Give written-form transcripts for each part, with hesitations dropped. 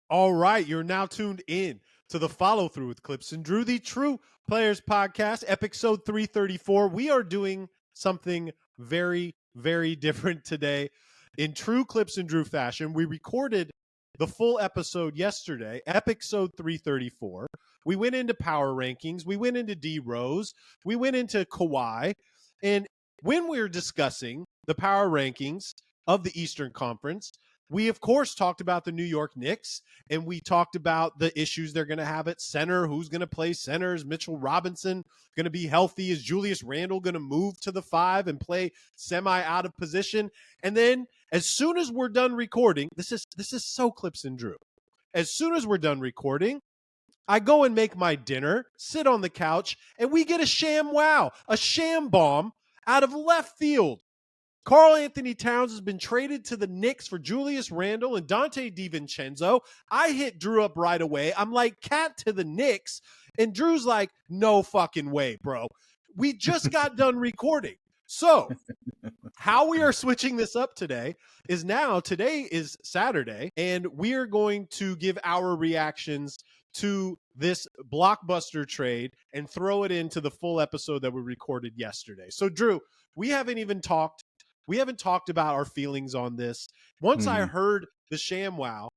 All right, you're now tuned in to the Follow Through with Clips and Drew, the True Players Podcast, episode 334. We are doing something very, very different today. In true Clips and Drew fashion, we recorded the full episode yesterday, episode 334. We went into power rankings, we went into D Rose, we went into Kawhi, and when we were discussing the power rankings of the Eastern Conference, we of course talked about the New York Knicks, and we talked about the issues they're going to have at center. Who's going to play center? Is Mitchell Robinson going to be healthy? Is Julius Randall going to move to the 5 and play semi out of position? And then as soon as we're done recording, this is so Clips and Drew. As soon as we're done recording, I go and make my dinner, sit on the couch, and we get a sham wow, a sham bomb out of left field. Karl Anthony Towns has been traded to the Knicks for Julius Randall and Donte DiVincenzo. I hit Drew up right away. I'm like, cat to the Knicks. And Drew's like, no fucking way, bro. We just got done recording. So how we are switching this up today is today is Saturday, and we are going to give our reactions to this blockbuster trade and throw it into the full episode that we recorded yesterday. So Drew, we haven't talked about our feelings on this. Once I heard the ShamWow,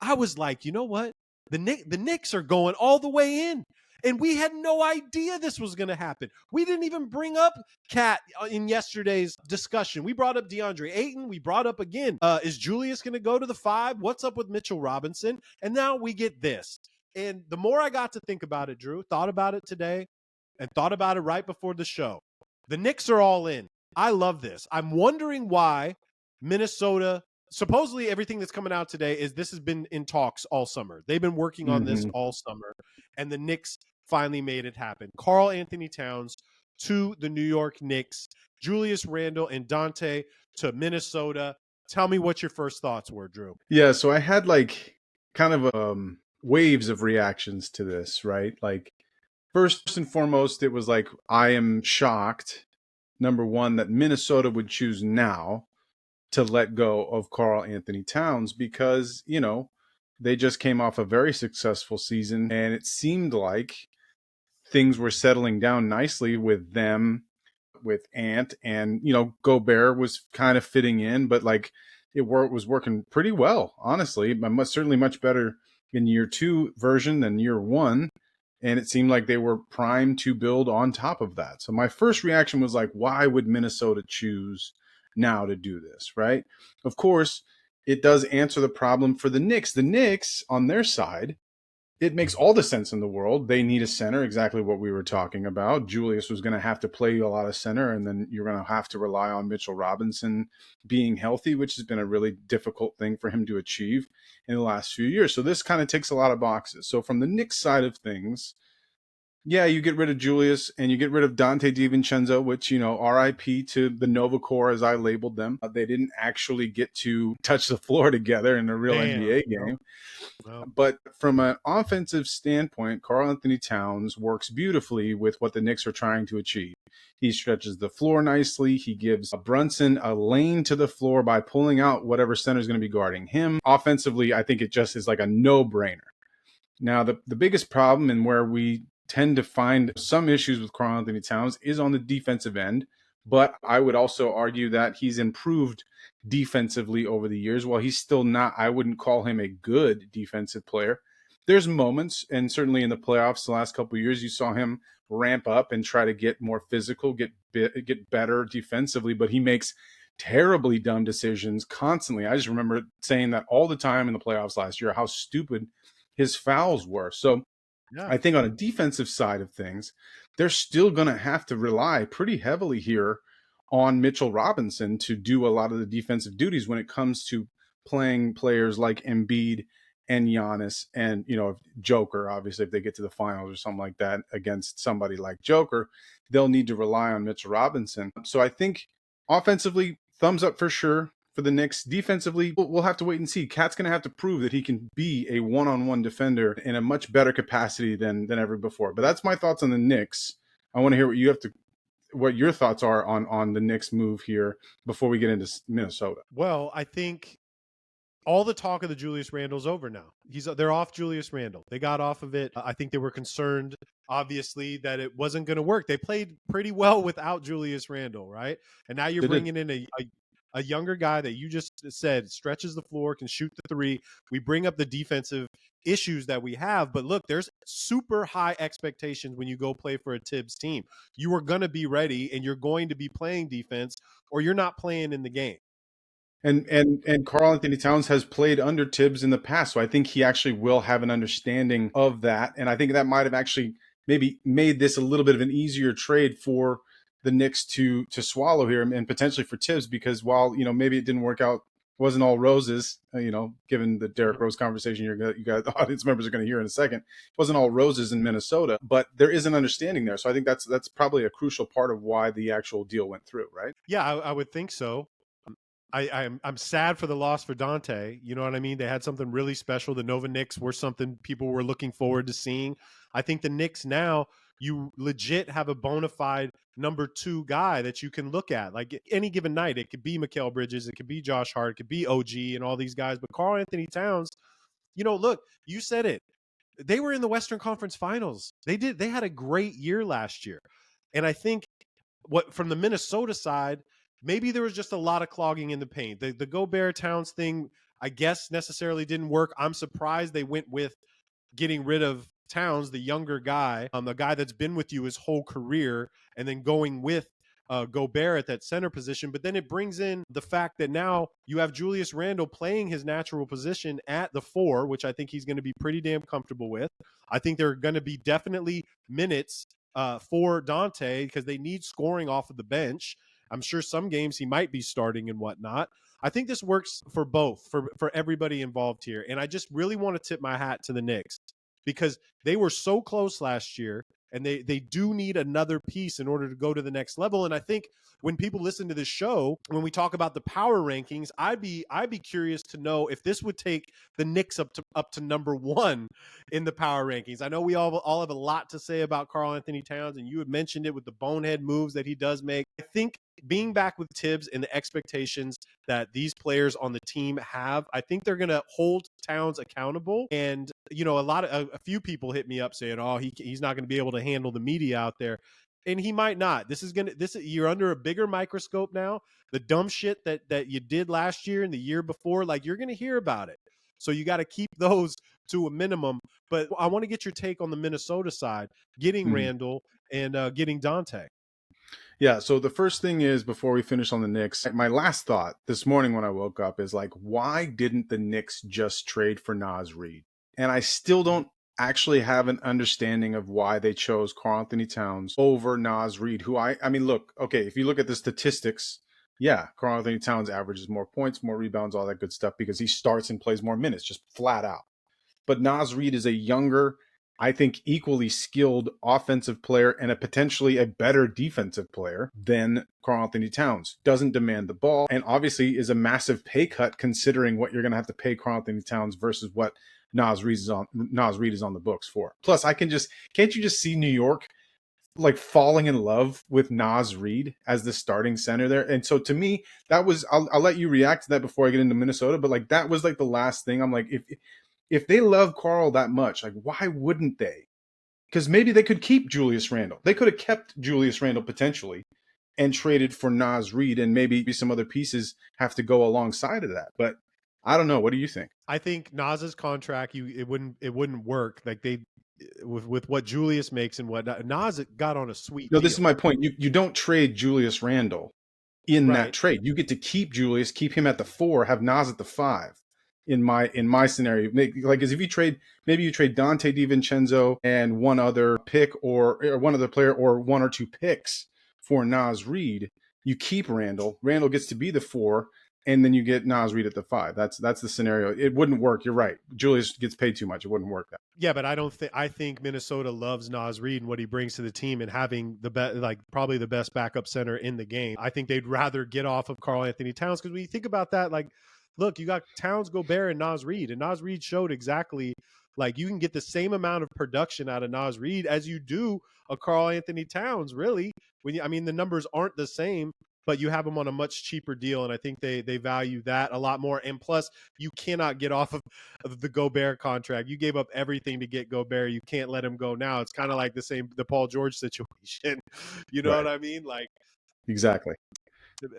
I was like, you know what? The Knicks are going all the way in. And we had no idea this was going to happen. We didn't even bring up Cat in yesterday's discussion. We brought up DeAndre Ayton. We brought up again, is Julius going to go to the 5? What's up with Mitchell Robinson? And now we get this. And the more I got to think about it, Drew, thought about it today and thought about it right before the show. The Knicks are all in. I love this. I'm wondering why Minnesota, supposedly everything that's coming out today is this has been in talks all summer. They've been working on this all summer, and the Knicks finally made it happen. Karl Anthony Towns to the New York Knicks, Julius Randle and Donte to Minnesota. Tell me what your first thoughts were, Drew. Yeah, so I had like kind of waves of reactions to this, right? Like first and foremost, it was like, I am shocked, number one, that Minnesota would choose now to let go of Karl Anthony Towns because, they just came off a very successful season and it seemed like things were settling down nicely with them, with Ant, and, Gobert was kind of fitting in, but like it was working pretty well, honestly. Certainly much better in year 2 version than year 1. And it seemed like they were primed to build on top of that. So my first reaction was like, why would Minnesota choose now to do this, right? Of course, it does answer the problem for the Knicks. The Knicks, on their side, it makes all the sense in the world. They need a center, exactly what we were talking about. Julius was going to have to play a lot of center, and then you're going to have to rely on Mitchell Robinson being healthy, which has been a really difficult thing for him to achieve in the last few years. So this kind of ticks a lot of boxes. So from the Knicks side of things, yeah, you get rid of Julius and you get rid of Donte DiVincenzo, which, RIP to the Nova Corps, as I labeled them. They didn't actually get to touch the floor together in a real NBA game. Well, But from an offensive standpoint, Karl Anthony Towns works beautifully with what the Knicks are trying to achieve. He stretches the floor nicely. He gives Brunson a lane to the floor by pulling out whatever center is going to be guarding him. Offensively, I think it just is like a no-brainer. Now, the biggest problem and where we tend to find some issues with Karl Anthony Towns is on the defensive end, but I would also argue that he's improved defensively over the years. While he's still not, I wouldn't call him a good defensive player. There's moments, and certainly in the playoffs the last couple of years, you saw him ramp up and try to get more physical, get better defensively, but he makes terribly dumb decisions constantly. I just remember saying that all the time in the playoffs last year, how stupid his fouls were. So yeah. I think on a defensive side of things, they're still going to have to rely pretty heavily here on Mitchell Robinson to do a lot of the defensive duties when it comes to playing players like Embiid and Giannis and, Joker. Obviously, if they get to the finals or something like that against somebody like Joker, they'll need to rely on Mitchell Robinson. So I think offensively, thumbs up for sure for the Knicks. Defensively, we'll have to wait and see. Cat's going to have to prove that he can be a one-on-one defender in a much better capacity than ever before. But that's my thoughts on the Knicks. I want to hear what your thoughts are on the Knicks move here before we get into Minnesota. Well, I think all the talk of the Julius Randle's over now. They're off Julius Randle. They got off of it. I think they were concerned, obviously, that it wasn't going to work. They played pretty well without Julius Randle, right? And now you're They did. bringing in a younger guy that you just said stretches the floor, can shoot the three. We bring up the defensive issues that we have, but look, there's super high expectations when you go play for a Tibbs team. You are going to be ready, and you're going to be playing defense, or you're not playing in the game. And Karl Anthony Towns has played under Tibbs in the past, so I think he actually will have an understanding of that. And I think that might have actually maybe made this a little bit of an easier trade for the Knicks to swallow here, and potentially for Tibbs, because while maybe it didn't work out, it wasn't all roses. Given the Derrick Rose conversation you got audience members are going to hear in a second, it wasn't all roses in Minnesota, but there is an understanding there. So I think that's probably a crucial part of why the actual deal went through, right? Yeah, I would think so. I'm sad for the loss for Donte. You know what I mean? They had something really special. The Nova Knicks were something people were looking forward to seeing. I think the Knicks now, you legit have a bona fide number 2 guy that you can look at. Like any given night, it could be Mikal Bridges, it could be Josh Hart, it could be OG and all these guys. But Karl Anthony Towns, look, you said it. They were in the Western Conference Finals. They had a great year last year. And I think from the Minnesota side, maybe there was just a lot of clogging in the paint. The Gobert Towns thing, I guess, necessarily didn't work. I'm surprised they went with getting rid of Towns, the younger guy, the guy that's been with you his whole career, and then going with Gobert at that center position. But then it brings in the fact that now you have Julius Randle playing his natural position at the 4, which I think he's going to be pretty damn comfortable with. I think there are going to be definitely minutes for Donte because they need scoring off of the bench. I'm sure some games he might be starting and whatnot. I think this works for both, for everybody involved here. And I just really want to tip my hat to the Knicks because they were so close last year, and they do need another piece in order to go to the next level. And I think when people listen to this show, when we talk about the power rankings, I'd be curious to know if this would take the Knicks up to number 1 in the power rankings. I know we all have a lot to say about Karl Anthony Towns, and you had mentioned it with the bonehead moves that he does make. I think being back with Tibbs and the expectations that these players on the team have, I think they're going to hold Towns accountable. And a few people hit me up saying, "Oh, he's not going to be able to handle the media out there," and he might not. You're under a bigger microscope now. The dumb shit that you did last year and the year before, like you're going to hear about it. So you got to keep those to a minimum. But I want to get your take on the Minnesota side, getting Randall and getting Donte. Yeah, so the first thing is, before we finish on the Knicks, my last thought this morning when I woke up is like, why didn't the Knicks just trade for Naz Reid? And I still don't actually have an understanding of why they chose Karl Anthony Towns over Naz Reid, who I mean, look, okay, if you look at the statistics, yeah, Karl Anthony Towns averages more points, more rebounds, all that good stuff because he starts and plays more minutes, just flat out. But Naz Reid is a younger, I think, equally skilled offensive player and potentially a better defensive player than Karl Anthony Towns. Doesn't demand the ball and obviously is a massive pay cut considering what you're going to have to pay Karl Anthony Towns versus what Naz Reid is on the books for. Plus, can't you just see New York like falling in love with Naz Reid as the starting center there? And so to me, that was, I'll let you react to that before I get into Minnesota, but like that was like the last thing. I'm like, if they love Karl that much, like why wouldn't they? Because maybe they could keep Julius Randle. They could have kept Julius Randle potentially and traded for Naz Reid, and maybe some other pieces have to go alongside of that. But I don't know. What do you think? I think Naz's contract, it wouldn't work. Like with what Julius makes and what Naz got on a sweet No, deal. this is my point. You don't trade Julius Randle in Right. that trade. You get to keep Julius, keep him at the 4, have Naz at the 5. In my scenario, like as if you trade Donte DiVincenzo and one other pick or one other player or 1 or 2 picks for Naz Reid, you keep Randall. Randall gets to be the 4, and then you get Naz Reid at the 5. That's the scenario. It wouldn't work. You're right. Julius gets paid too much. It wouldn't work. Yeah, but I think Minnesota loves Naz Reid and what he brings to the team and having probably the best backup center in the game. I think they'd rather get off of Karl Anthony Towns because when you think about that, like, look, you got Towns, Gobert, and Naz Reid. And Naz Reid showed exactly, like, you can get the same amount of production out of Naz Reid as you do a Karl Anthony Towns, really. The numbers aren't the same, but you have him on a much cheaper deal, and I think they value that a lot more. And plus, you cannot get off of the Gobert contract. You gave up everything to get Gobert. You can't let him go now. It's kind of like the Paul George situation. You know what Right. I mean? Like, Exactly.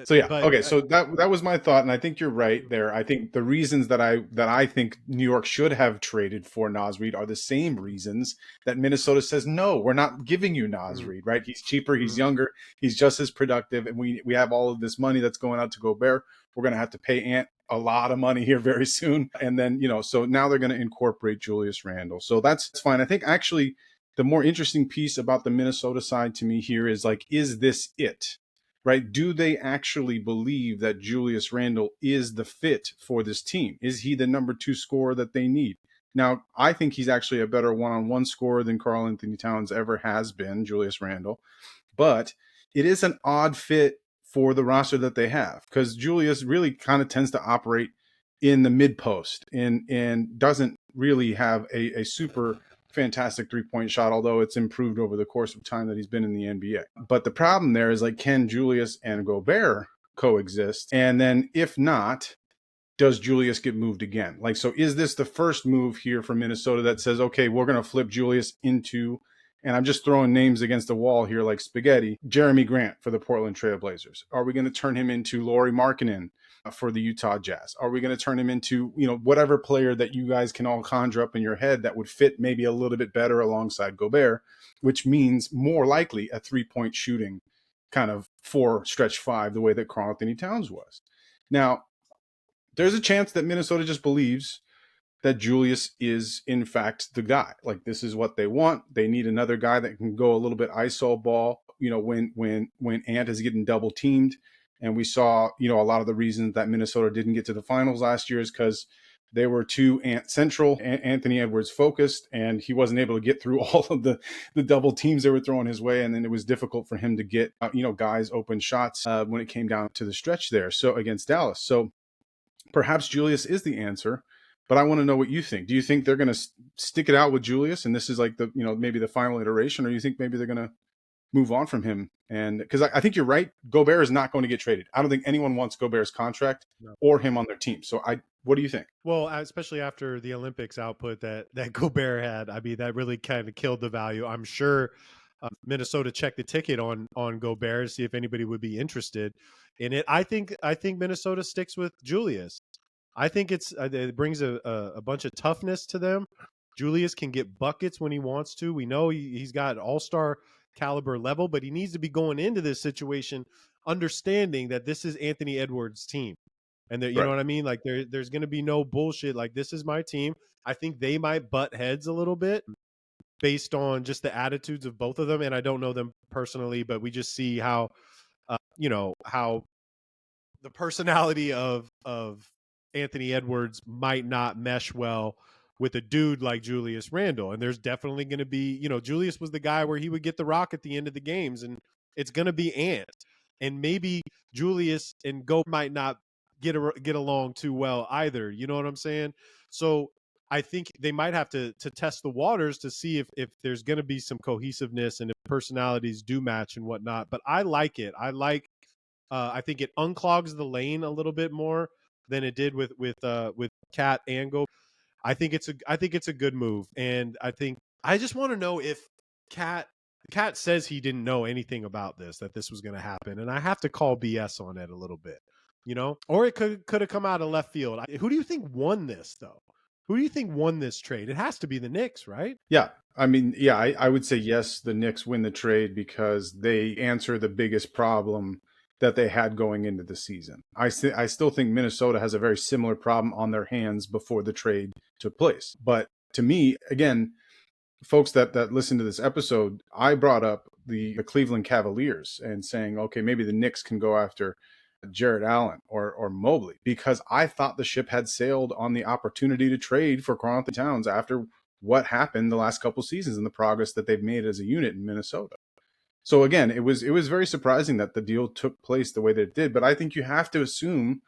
So yeah, but okay. So that was my thought, and I think you're right there. I think the reasons that I think New York should have traded for Naz Reid are the same reasons that Minnesota says no, we're not giving you Naz Reid. Right? He's cheaper, he's younger, he's just as productive, and we have all of this money that's going out to Gobert. We're going to have to pay Ant a lot of money here very soon, and then so now they're going to incorporate Julius Randle. So that's fine. I think actually the more interesting piece about the Minnesota side to me here is like, is this it? Right? Do they actually believe that Julius Randle is the fit for this team? Is he the number 2 scorer that they need? Now, I think he's actually a better one-on-one scorer than Karl Anthony Towns ever has been, Julius Randle. But it is an odd fit for the roster that they have, because Julius really kind of tends to operate in the mid post and doesn't really have a super fantastic 3-point shot, although it's improved over the course of time that he's been in the NBA. But the problem there is, like, can Julius and Gobert coexist? And then if not, does Julius get moved again? Like, so is this the first move here for Minnesota that says, okay, we're going to flip Julius into, and I'm just throwing names against the wall here like spaghetti, Jeremy Grant for the Portland Trail Blazers? Are we going to turn him into Lauri Markkanen for the Utah Jazz? Are we going to turn him into, whatever player that you guys can all conjure up in your head that would fit maybe a little bit better alongside Gobert, which means more likely a 3-point shooting kind of 4 stretch 5, the way that Karl Anthony Towns was? Now, there's a chance that Minnesota just believes that Julius is in fact the guy. Like, this is what they want. They need another guy that can go a little bit iso ball, when Ant is getting double teamed. And we saw, a lot of the reasons that Minnesota didn't get to the finals last year is because they were too Ant central, Anthony Edwards focused, and he wasn't able to get through all of the double teams they were throwing his way. And then it was difficult for him to get, guys open shots when it came down to the stretch there. So against Dallas. So perhaps Julius is the answer, but I want to know what you think. Do you think they're going to stick it out with Julius, and this is like the, maybe the final iteration, or you think maybe they're going to move on from him? And because I think you're right, Gobert is not going to get traded. I don't think anyone wants Gobert's contract or him on their team. So what do you think? Well, especially after the Olympics output that Gobert had, I mean, that really kind of killed the value. I'm sure Minnesota checked the ticket on Gobert to see if anybody would be interested in it. I think Minnesota sticks with Julius. I think it brings a bunch of toughness to them. Julius can get buckets when he wants to. We know he's got all-star caliber level, but he needs to be going into this situation understanding that this is Anthony Edwards' team. And you know what I mean? Like, there's going to be no bullshit. Like, this is my team. I think they might butt heads a little bit based on just the attitudes of both of them. And I don't know them personally, but we just see how, how the personality of Anthony Edwards might not mesh well with a dude like Julius Randle. And there's definitely going to be, Julius was the guy where he would get the rock at the end of the games, and it's going to be Ant. And maybe Julius and Go might not get along too well either. You know what I'm saying? So I think they might have to test the waters to see if there's going to be some cohesiveness and if personalities do match and whatnot. But I like it. I think it unclogs the lane a little bit more than it did with Cat and Go. I think it's a good move, and I just want to know if Cat says he didn't know anything about that this was going to happen, and I have to call BS on it a little bit, or it could have come out of left field. Who do you think won this though? Who do you think won this trade? It has to be the Knicks, right? Yeah. I mean, yeah, I would say yes, the Knicks win the trade because they answer the biggest problem that they had going into the season. I still think Minnesota has a very similar problem on their hands before the trade took place. But to me, again, folks that listen to this episode, I brought up the Cleveland Cavaliers and saying, okay, maybe the Knicks can go after Jarrett Allen or Mobley, because I thought the ship had sailed on the opportunity to trade for Karl Anthony Towns after what happened the last couple seasons and the progress that they've made as a unit in Minnesota. So again, it was very surprising that the deal took place the way that it did, but I think you have to assume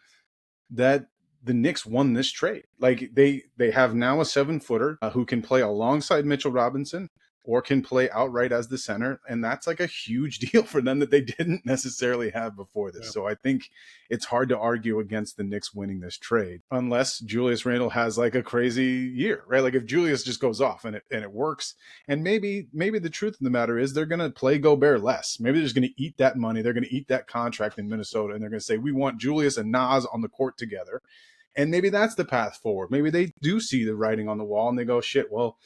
that the Knicks won this trade. Like, they have now a 7-footer who can play alongside Mitchell Robinson or can play outright as the center. And that's like a huge deal for them that they didn't necessarily have before this. Yeah. So I think it's hard to argue against the Knicks winning this trade unless Julius Randle has like a crazy year, right? Like if Julius just goes off and it works, and maybe the truth of the matter is they're going to play Gobert less. Maybe they're just going to eat that money. They're going to eat that contract in Minnesota, and they're going to say, we want Julius and Nas on the court together. And maybe that's the path forward. Maybe they do see the writing on the wall and they go, shit, well,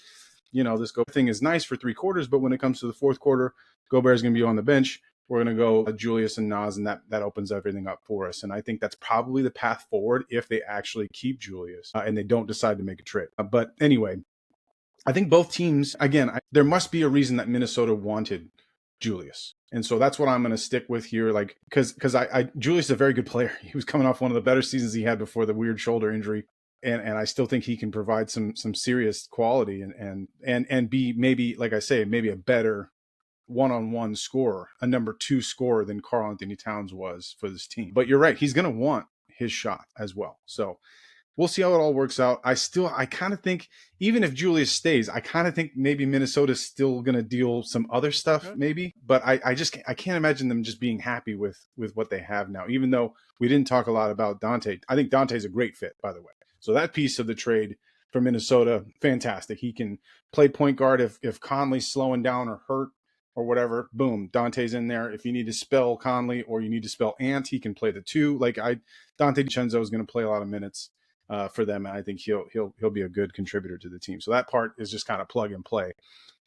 this thing is nice for 3 quarters, but when it comes to the 4th quarter, Gobert is going to be on the bench. We're going to go Julius and Nas, and that opens everything up for us. And I think that's probably the path forward if they actually keep Julius and they don't decide to make a trade. But anyway, I think both teams, again, there must be a reason that Minnesota wanted Julius. And so that's what I'm going to stick with here. Like, because Julius is a very good player. He was coming off one of the better seasons he had before the weird shoulder injury. And I still think he can provide some serious quality and be maybe, like I say, maybe a better one-on-one scorer, a number 2 scorer than Karl Anthony Towns was for this team. But you're right, he's going to want his shot as well. So we'll see how it all works out. I kind of think, even if Julius stays, I kind of think maybe Minnesota's still going to deal some other stuff, maybe. But I can't imagine them just being happy with what they have now, even though we didn't talk a lot about Donte. I think Donte's a great fit, by the way. So that piece of the trade for Minnesota, fantastic. He can play point guard if Conley's slowing down or hurt or whatever. Boom, Donte's in there. If you need to spell Conley or you need to spell Ant, he can play the 2. Donte DiVincenzo is going to play a lot of minutes for them, and I think he'll be a good contributor to the team. So that part is just kind of plug and play.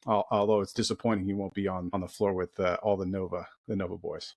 Although it's disappointing he won't be on the floor with all the Nova boys.